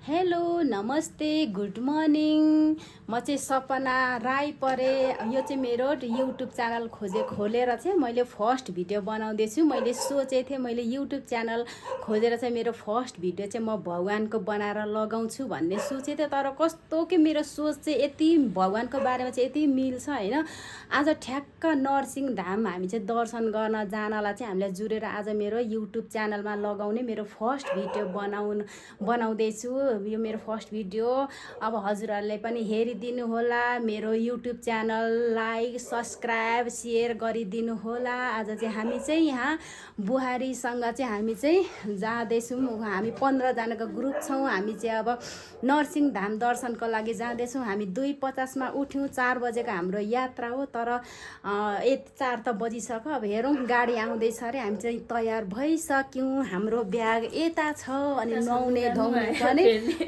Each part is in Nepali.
हेलो नमस्ते गुड मर्निङ। म चाहिँ सपना राई परे। यो चाहिँ मेरो युट्युब च्यानल खोलेर चाहिँ मैले फर्स्ट भिडियो बनाउँदैछु। मैले सोचेको थिएँ मैले युट्युब च्यानल खोजेर चाहिँ मेरो फर्स्ट भिडियो चाहिँ म भगवानको बनाएर लगाउँछु भन्ने सोचेको थिएँ। तर कस्तो कि मेरो सोच चाहिँ यति भगवानको बारेमा चाहिँ यति मिल्छ होइन। आज ठ्याक्क नरसिंह धाम हामी चाहिँ दर्शन गर्न जानलाई चाहिँ हामीलाई जुरेर आज मेरो युट्युब च्यानलमा लगाउने मेरो फर्स्ट भिडियो बनाउँदैछु। यो मेरो फर्स्ट भिडियो। अब हजुरहरूले पनि हेरिदिनु होला। मेरो YouTube channel like subscribe share गरिदिनु होला। आज चाहिँ हामी चाहिँ यहाँ बुहारीसँग चाहिँ हामी चाहिँ जाँदैछौँ। हामी 15 जनाको ग्रुप छौँ। हामी चाहिँ अब नरसिंह धाम दर्शनको लागि जाँदैछौँ। हामी 2:50 मा उठ्यौँ। 4 बजेको हाम्रो यात्रा हो। तर 4 त बजिसक्यो। अब हेरौँ गाडी आउँदैछ अरे। हामी चाहिँ तयार भइसक्यौँ। हाम्रो ब्याग यता छ अनि नुहाउने धुवाउने पनि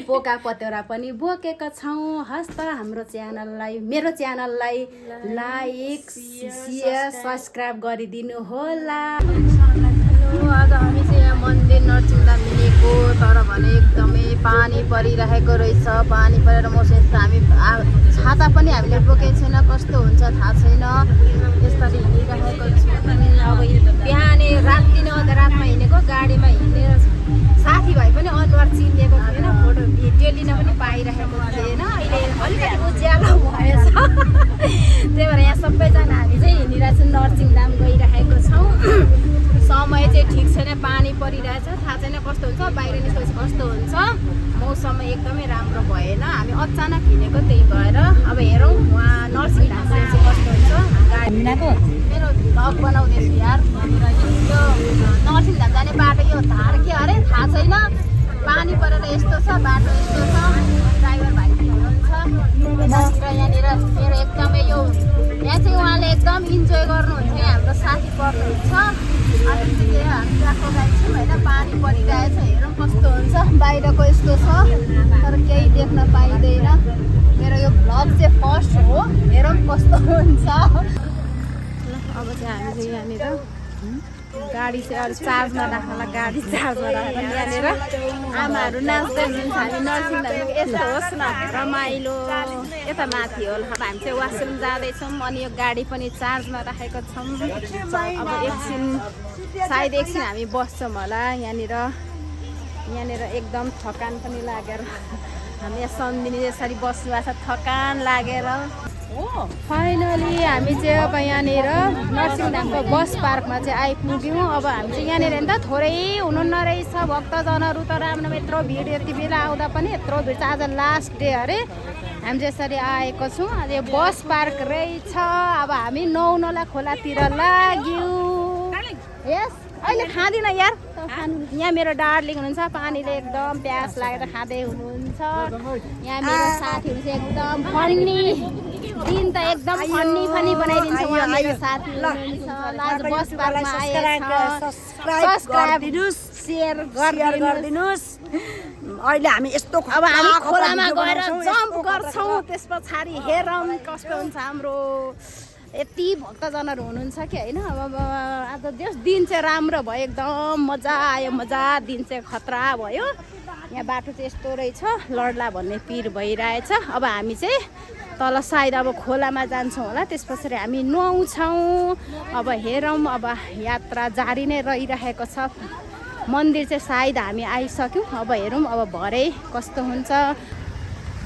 पोका पतेरा पनि बोकेका छौँ। हस्त हाम्रो च्यानललाई मेरो च्यानललाई लाइक सेयर सब्सक्राइब गरिदिनु होला। आज हामी चाहिँ यहाँ मन्दिर नरसिंह धाम हिँडेको तर भने एकदमै पानी परिरहेको रहेछ। पानी परेर मौसम हामी छाता पनि हामीले बोकेको छैन। कस्तो हुन्छ थाहा छैन। यसरी हिँडिरहेको छु। अब बिहानै राति रातमा हिँडेको गाडीमा हिँडेर साथीभाइ पनि अनुहार चिनिएको थिएन। फोटो भिडियो लिन पनि पाइरहेको थिएन। अहिले अलिकति उज्यालो भएछ। त्यही भएर यहाँ सबैजना हामी चाहिँ हिँडिरहेको छौँ। नरसिंह धाम गइरहेको छौँ। समय चाहिँ ठिक छैन। पानी परिरहेछ। थाहा छैन कस्तो हुन्छ। बाहिर निस्केपछि कस्तो हुन्छ। मौसम एकदमै राम्रो भएन। हामी अचानक हिँडेको त्यही भएर अब हेरौँ उहाँ नरसिंह धाम चाहिँ कस्तो हुन्छ। मेरो भ्लग बनाउँदैछु यार। यो नरसिंह धाम जाने बाटो यो धार के अरे थाहा छैन। पानी परेर यस्तो छ। बाटो यस्तो छ। ड्राइभर भाइ हुनुहुन्छ र यहाँनिर मेरो एकदमै यो यहाँ चाहिँ उहाँले एकदम इन्जोय गर्नुहुन्छ। हाम्रो साथी पर्नुहुन्छ। अनि चाहिँ हामी गएको गाइछौँ होइन। पानी परिरहेछ। हेरौँ कस्तो हुन्छ। बाहिरको यस्तो छ तर केही देख्न पाइँदैन। मेरो यो भ्लग चाहिँ फर्स्ट हो। हेरौँ कस्तो हुन्छ। अब चाहिँ हामी चाहिँ यहाँनिर गाडी चाहिँ अरू चार्जमा राख्नलाई गाडी चार्जमा राखेर यहाँनिर आमाहरू नाच्दै हुनुहुन्छ। हामी नरसिंह धामको यस्तो होस् न रमाइलो यता माथि हो। अब हामी चाहिँ वासरुम जाँदैछौँ अनि यो गाडी पनि चार्जमा राखेको छौँ। अब सायद एकछिन हामी बस्छौँ होला। यहाँनिर एकदम थकान पनि लागेर हामी यहाँ सम्झिने यसरी बस्नुभएको छ थकान लागेर। फाइनली हामी चाहिँ अब यहाँनिर नरसिंह धामको बस पार्कमा चाहिँ आइपुग्यौँ। अब हामी चाहिँ यहाँनिर नि त थोरै हुनुहुन्न रहेछ भक्तजनहरू त राम्रो यत्रो भिड यति बेला आउँदा पनि यत्रो भिड। आज लास्ट डे अरे हामी चाहिँ यसरी आएको छौँ। आज यो बस पार्क रहेछ। अब हामी नुहाउनलाई खोलातिर लाग्यौँ। यस अहिले खाँदिनँ यार। यहाँ मेरो डार्लिङ हुनुहुन्छ। पानीले एकदम प्यास लागेर खाँदै हुनुहुन्छ। यहाँ मेरो साथीहरू चाहिँ एकदम फन्नी दिन त एकदम फन्नी बनाइदिन्छ। उहाँ मेरो साथी हुनुहुन्छ। आज बस पार्कमा सब्सक्राइब सेयर गरिदिनुहोस्। अहिले हामी यस्तो अब हामी खोलामा गएर जम्प गर्छौँ। त्यस पछाडि हेरौँ कस्तो हुन्छ। हाम्रो यति भक्तजनहरू हुनुहुन्छ कि होइन। अब आज दिन चाहिँ राम्रो भयो। एकदम मजा आयो। दिन चाहिँ खतरा भयो। यहाँ बाटो चाहिँ यस्तो रहेछ। लड्ला भन्ने पिर भइरहेछ। अब हामी चाहिँ तल सायद अब खोलामा जान्छौँ होला। त्यस पछाडि हामी नुहाउँछौँ। अब हेरौँ। अब यात्रा जारी नै रहिरहेको छ। मन्दिर चाहिँ सायद हामी आइसक्यौँ। अब हेरौँ अब भरे कस्तो हुन्छ।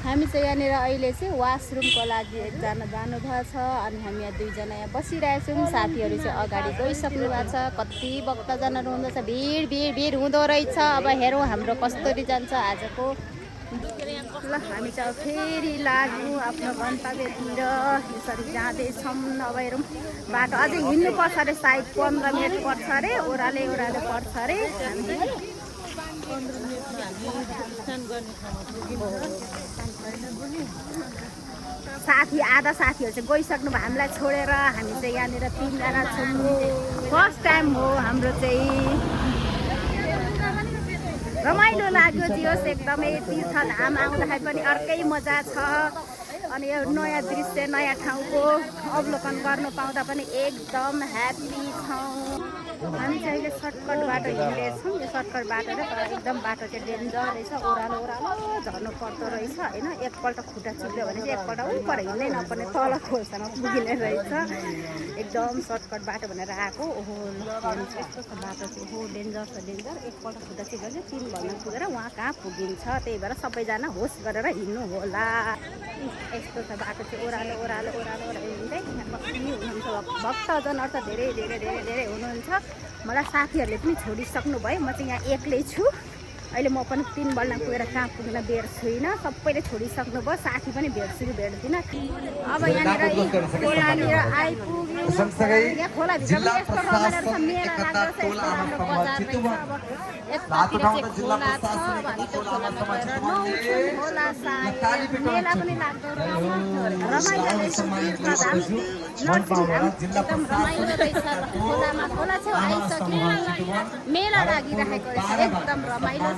हामी चाहिँ यहाँनिर अहिले चाहिँ वासरुमको लागि एकजना जानुभएको छ अनि हामी यहाँ 2 जना यहाँ बसिरहेछौँ। साथीहरू चाहिँ अगाडि गइसक्नु भएको छ। कति भक्तजनहरू हुँदैछ। भिड हुँदो रहेछ। अब हेरौँ हाम्रो कस्तरी जान्छ आजको। ल हामी चाहिँ फेरि लाग्यौँ आफ्नो गन्तव्यतिर। यसरी जाँदैछौँ। अब हेरौँ बाटो अझै हिँड्नुपर्छ अरे। सायद 15 मिनट पर्छ अरे। ओह्राले पर्छ अरे। साथी आधा साथीहरू चाहिँ गइसक्नु भयो हामीलाई छोडेर। हामी चाहिँ यहाँनिर 3 जना छौँ। फर्स्ट टाइम हो हाम्रो चाहिँ। रमाइलो लाग्यो जियोस्। एकदमै तीर्थधाम आउँदाखेरि पनि अर्कै मजा छ। अनि यो नयाँ दृश्य नयाँ ठाउँको अवलोकन गर्नु पाउँदा पनि एकदम ह्याप्पी छौँ। हामी चाहिँ अहिले सर्टकट बाटो हिँड्दैछौँ। यो सर्टकट बाटो र तर एकदम बाटो चाहिँ डेन्जर रहेछ। ओह्रालो झर्नु पर्दो रहेछ होइन। एकपल्ट खुट्टा चुक्यो भने चाहिँ एकपल्ट उपर हिँड्नै नपर्ने तल खोल्सामा पुगिने रहेछ। एकदम सर्टकट बाटो भनेर आएको। ओहो यस्तो छ बाटो चाहिँ, ओहो डेन्जर छ डेन्जर। एकपल्ट खुट्टा चुक्यो भने 3 भल्न पुगेर उहाँ कहाँ पुगिन्छ। त्यही भएर सबैजना होस गरेर हिँड्नु होला। यस्तो छ बाटो चाहिँ, ओह्रालो ओह्रालो ओह्रालो ओह्रालो हिँड्दै बस्ने हुनुहुन्छ। भक्तजनहरू त धेरै धेरै धेरै धेरै हुनुहुन्छ। मलाई साथीहरूले पनि छोडिसक्नु भयो, म चाहिँ यहाँ एक्लै छु। अहिले म पनि 3 बल्न पुगेर कहाँ पुग्न बेर छुइनँ। सबैले छोडिसक्नु भयो, साथी पनि भेट्छु कि भेट्दिनँ। अब यहाँनिर खोलानिर आइपुग्यो। यहाँ खोलाभित्र पनि यस्तो रमाइलो छ, मेला लाग्दो छ, यस्तो राम्रो बजार रहेछ। अब एकतातिर चाहिँ खोला छ, अब हामी त्यो खोलामा गएर नुहाउँछौँ। खोला सायद मेला पनि लाग्दो रहेछ, रमाइलो रहेछ। एकदम रमाइलो रहेछ खोलामा। खोला छेउ आइसक्यो, मेला लागिरहेको रहेछ एकदम रमाइलो।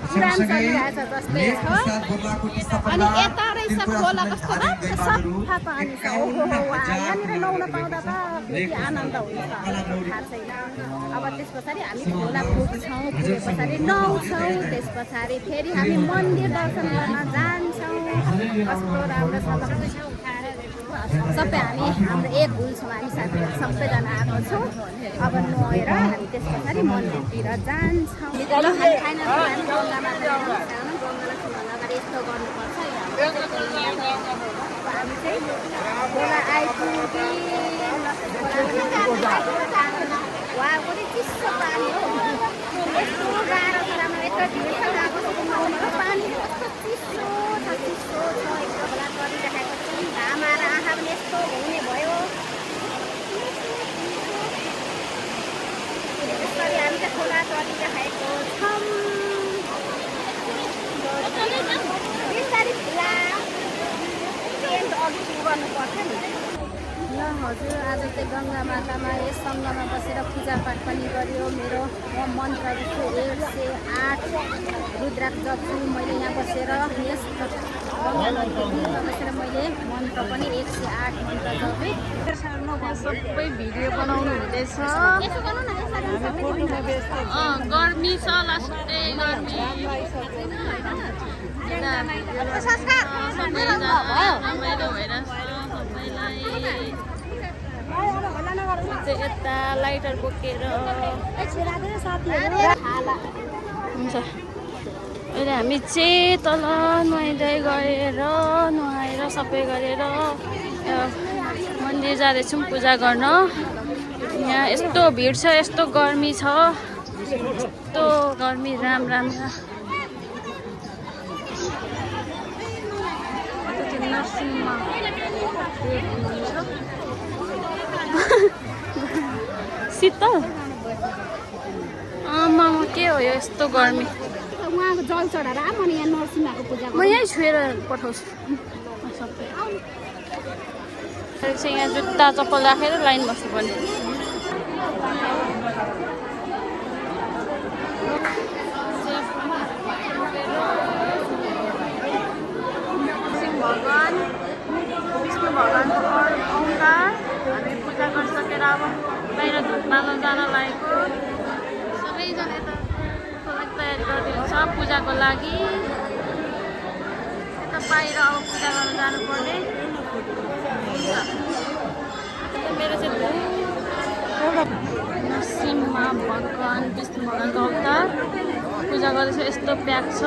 पुराण चलिरहेछ जस्तै छ। अनि यता रहेछ खोला, कस्तो राम्रो सफा पानी छ। ओहो यहाँनिर नुहाउन पाउँदा त के आनन्द हुन्छ थाहा छैन। अब त्यस पछाडि हामी खोला पुग्छौँ, पुगे पछाडि नुहाउँछौँ। त्यस पछाडि फेरि हामी मन्दिर दर्शन गर्न जान्छौँ। कस्तो राम्रो छ सबै। हामी हाम्रो एक हुल छौँ, हामी साथीहरू सबैजना आएको छौँ। अब नुहाएर हामी त्यस पछाडि मन्दिरतिर जान्छौँ। हामी गङ्गामा गङ्गालाई छुन अगाडि यस्तो गर्नुपर्छ। हामी चाहिँ खोला आइपुग्यो। वा कति चिसो पानी हो, यस्तो गाह्रो छ। राम्रो यत्रो भिड छ, पानी कस्तो चिसो छ, चिसो छ। यस्तो खोला गरिरहेको छ, घाम आएर आँखा पनि यस्तो हुने भयो। यसरी हामी चाहिँ खोला चलिरहेको छौँ। बिस्तारै खुला टेन्ट अघि गर्नुपर्छ नि। ल हजुर, आज चाहिँ गङ्गा मातामा यस सङ्गममा बसेर पूजापाठ पनि गर्यो। मेरो मन्त्र जस्तो 108 रुद्राक्ष जप्छु मैले यहाँ बसेर। यस गङ्गा नदीमा बसेर मैले मन्त्र पनि 108 मन्त्र जपेँ। सबै भिडियो बनाउनु हुँदैछ। गर्मी छ, लास्टै गर्मी। रमाइलो भइरहेछ सबैलाई। यता लाइटर बोकेर हुन्छ। अहिले हामी चाहिँ तल नुहाइँदै गएर नुहाएर सबै गरेर मन्दिर जाँदैछौँ पूजा गर्न। यहाँ यस्तो भिड छ, यस्तो गर्मी छ, यस्तो गर्मी राम राम। नरसिंहमा शीतल आमा के हो यस्तो गर्मी। उहाँको जल चढाएर म यहाँ नरसिंहको पूजा म यहीँ छुएर पठाउँछु सबै। चाहिँ यहाँ जुत्ता चप्पल राखेर लाइन बस्नुपर्ने। भगवान् विष्णु भगवान्को अवतार हामी पूजा गरिसकेर अब बाहिर धुपमाला जान लागेको। सबैजना यता तयारी गरिदिनुहुन्छ पूजाको लागि। यता बाहिर अब पूजा गर्न जानुपर्ने। मेरो चाहिँ नरसिंह भगवान् विष्णु भगवान्को अवतार पूजा गर्दैछ। यस्तो प्याक छ।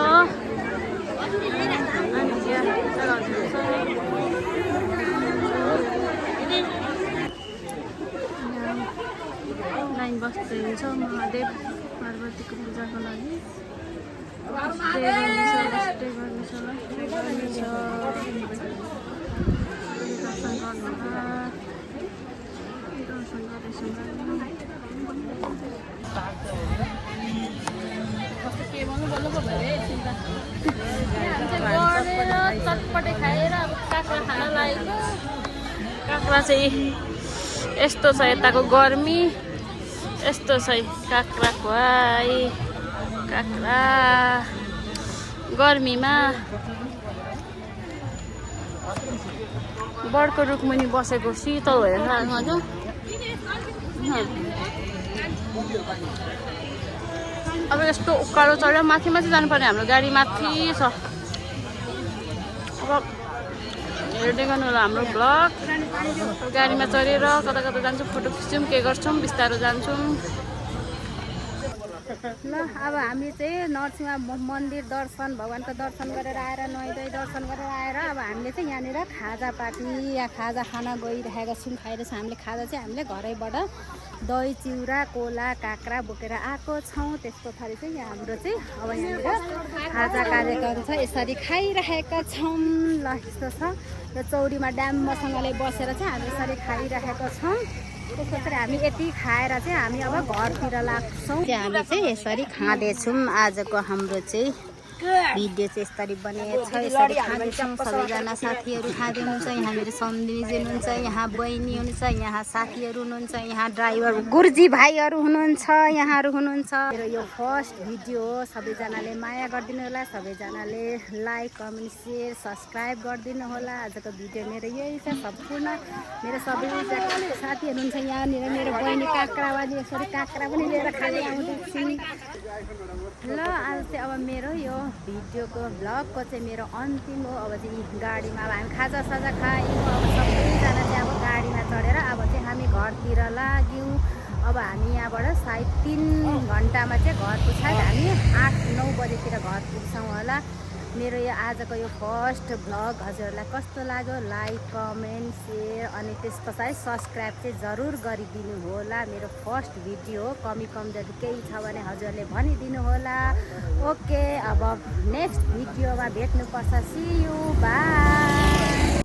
लाइन बस्दै हुन्छ महादेव पार्वतीको पूजाको लागि। के भन्नु बोल्नु पो भयो चिन्ता गरेर चटपटे खाएर अब काँक्रा खान लागेको। काँक्रा चाहिँ यस्तो छ, यताको गर्मी यस्तो छ। काँक्रा खुवाई काँक्रा गर्मीमा बडको रुखमुनि बसेको शीतल भएर अब यस्तो उकालो चढ्यो माथि माथि जानुपर्ने हाम्रो गाडी माथि छ अब हेर्दै गर्नु होला हाम्रो ब्लग गाडीमा चढेर कता कता जान्छौँ फोटो खिच्छौँ के गर्छौँ बिस्तारो जान्छौँ ल अब हामी चाहिँ नरसिंह मन्दिर दर्शन भगवान्को दर्शन गरेर आएर नुहाइधुवाइ दर्शन गरेर आएर अब हामीले चाहिँ यहाँनिर खाजा पार्टी या खाजा खान गइरहेका छौँ खाइरहेको छौँ हामीले खाजा चाहिँ हामीले घरैबाट दही चिउरा कोला काँक्रा बोकेर आएको छौँ त्यस पछाडि चाहिँ यहाँ हाम्रो चाहिँ अब यहाँनिर खाजा कार्यक्रम छ यसरी खाइरहेका छौँ ल यस्तो छ र चौरीमा ड्याम्बसँगले बसेर चाहिँ हामी यसरी खाइरहेका छौँ त्यस पछाडि हामी यति खाएर चाहिँ हामी अब घरतिर लाग्छौँ हामी चाहिँ यसरी खाँदैछौँ आजको हाम्रो चाहिँ भिडियो चाहिँ यसरी बनिएको छ यसरी खाँदैछौँ सबैजना साथीहरू खाँदै हुनुहुन्छ यहाँ मेरो सम्धिनीजी हुनुहुन्छ यहाँ बहिनी हुनुहुन्छ यहाँ साथीहरू हुनुहुन्छ यहाँ ड्राइभर गुरुजी भाइहरू हुनुहुन्छ यहाँहरू हुनुहुन्छ मेरो यो फर्स्ट भिडियो हो सबैजनाले माया गरिदिनु होला सबैजनाले लाइक कमेन्ट सेयर सब्सक्राइब गरिदिनु होला आजको भिडियो मेरो यही छ सम्पूर्ण मेरो सबैजना साथीहरू हुन्छ यहाँनिर मेरो बहिनी काँक्रावाली यसरी काँक्रा पनि लिएर खाँदै आउँदैछु ल आज चाहिँ अब मेरो यो भिडियोको ब्लगको चाहिँ मेरो अन्तिम हो अब चाहिँ गाडीमा अब हामी खाजा साजा खायौँ अब सबैजना चाहिँ अब गाडीमा चढेर अब चाहिँ हामी घरतिर लाग्यौँ अब हामी यहाँबाट सायद 3 घन्टामा चाहिँ घर पुग्छ हामी 8-9 बजेतिर घर पुग्छौँ होला मेरो यो आजको यो फर्स्ट भ्लग हजुरहरूलाई कस्तो लाग्यो लाइक कमेन्ट सेयर अनि त्यस पछाडि सब्सक्राइब चाहिँ जरुर गरिदिनु होला मेरो फर्स्ट भिडियो हो कमी कमजोरी केही छ भने हजुरहरूले भनिदिनु होला ओके अब नेक्स्ट भिडियोमा भेट्नुपर्छ सी यू बाई